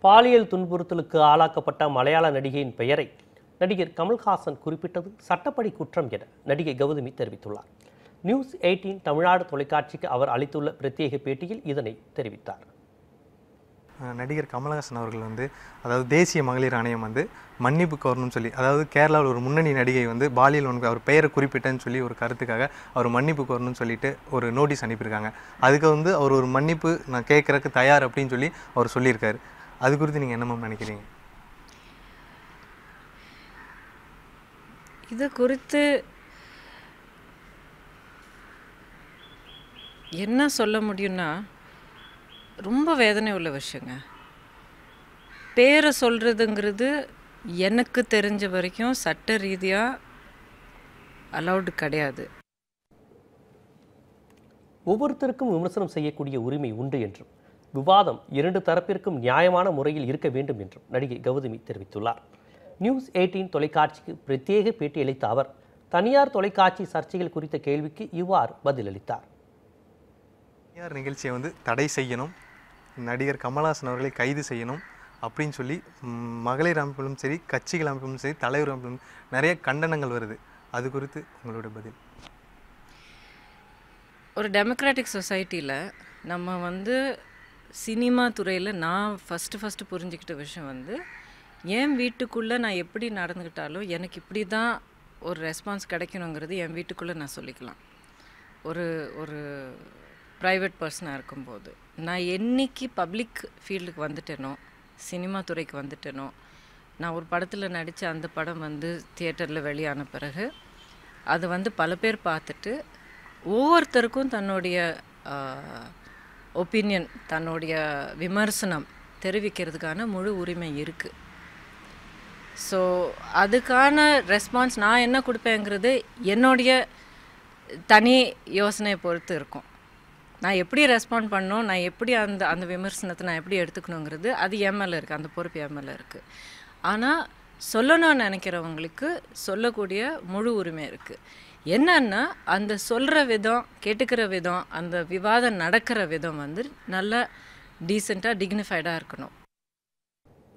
பாலியல் துன்புறுத்தலுக்கு ஆளாக்கப்பட்ட மலையாள நடிகையின் பெயரை நடிகர் கமல்ஹாசன் குறிப்பிட்டது சட்டப்படி குற்றம் என நடிகை கௌதமி தெரிவித்துள்ளார். நியூஸ் 18 தமிழ்நாடு தொலைக்காட்சிக்கு அவர் அளித்துள்ள பிரத்யேக பேட்டியில் இதனை தெரிவித்தார். நடிகர் கமல்ஹாசன் அவர்கள் அதாவது தேசிய மகளிர் ஆணையம் மன்னிப்பு கோரணும்னு சொல்லி, அதாவது கேரளாவில் ஒரு முன்னணி நடிகை பாலியல் அவர் பெயரை குறிப்பிட்டேன்னு சொல்லி ஒரு கருத்துக்காக அவர் மன்னிப்பு கோரணும்னு சொல்லிட்டு ஒரு நோட்டீஸ் அனுப்பியிருக்காங்க. அதுக்கு அவர் ஒரு மன்னிப்பு நான் கேட்குறக்கு தயார் அப்படின்னு சொல்லி அவர் சொல்லியிருக்காரு. அது குறித்து நீங்கள் என்ன நினைக்கிறீங்க? இது குறித்து என்ன சொல்ல முடியும்னா, ரொம்ப வேதனை உள்ள விஷயங்க. பேரை சொல்கிறதுங்கிறது எனக்கு தெரிஞ்ச வரைக்கும் சட்ட ரீதியாக அலௌடு கிடையாது. ஒவ்வொருத்தருக்கும் விமர்சனம் செய்யக்கூடிய உரிமை உண்டு என்றும் விவாதம் இரண்டு தரப்பிற்கும் நியாயமான முறையில் இருக்க வேண்டும் என்றும் நடிகை கௌதமி தெரிவித்துள்ளார். நியூஸ் 18 தொலைக்காட்சிக்கு பிரத்யேக பேட்டி அளித்த அவர் தனியார் தொலைக்காட்சி சர்ச்சைகள் குறித்த கேள்விக்கு இவ்வாறு பதிலளித்தார். தனியார் நிகழ்ச்சியை தடை செய்யணும், நடிகர் கமல்ஹாசன் அவர்களை கைது செய்யணும் அப்படின்னு சொல்லி மகளிர் அமைப்பிலும் சரி, கட்சிகள் அமைப்பிலும் சரி, தலைவர் அமைப்பிலும் நிறைய கண்டனங்கள் வருது. அது குறித்து உங்களோட பதில்? ஒரு டெமோக்ராட்டிக் சொசைட்டியில் நம்ம சினிமா துறையில் நான் ஃபஸ்ட்டு புரிஞ்சுக்கிட்ட விஷயம் என் வீட்டுக்குள்ளே நான் எப்படி நடந்துக்கிட்டாலும் எனக்கு இப்படி தான் ஒரு ரெஸ்பான்ஸ் கிடைக்கணுங்கிறது என் வீட்டுக்குள்ளே நான் சொல்லிக்கலாம். ஒரு ஒரு ப்ரைவேட் பர்சனாக இருக்கும்போது நான் என்னைக்கு பப்ளிக் ஃபீல்டுக்கு வந்துட்டேனோ, சினிமா துறைக்கு வந்துட்டேனோ, நான் ஒரு படத்தில் நடித்த அந்த படம் தியேட்டரில் வெளியான பிறகு அது பல பேர் பார்த்துட்டு ஒவ்வொருத்தருக்கும் தன்னுடைய ஒப்பீனியன், தன்னுடைய விமர்சனம் தெரிவிக்கிறதுக்கான முழு உரிமை இருக்குது. ஸோ அதுக்கான ரெஸ்பான்ஸ் நான் என்ன கொடுப்பேங்கிறது என்னுடைய தனி யோசனையை பொறுத்து இருக்கும். நான் எப்படி ரெஸ்பாண்ட் பண்ணணும், நான் எப்படி அந்த விமர்சனத்தை நான் எப்படி எடுத்துக்கணுங்கிறது அது என் மேலே இருக்குது, அந்த பொறுப்பு என் மேலே இருக்குது. ஆனால் சொல்லணும்னு நினைக்கிறவங்களுக்கு சொல்லக்கூடிய முழு உரிமை இருக்குது. என்னன்னா அந்த சொல்கிற விதம், கேட்டுக்கிற விதம், அந்த விவாதம் நடக்கிற விதம் நல்ல டீசெண்டாக டிக்னிஃபைடாக இருக்கணும்.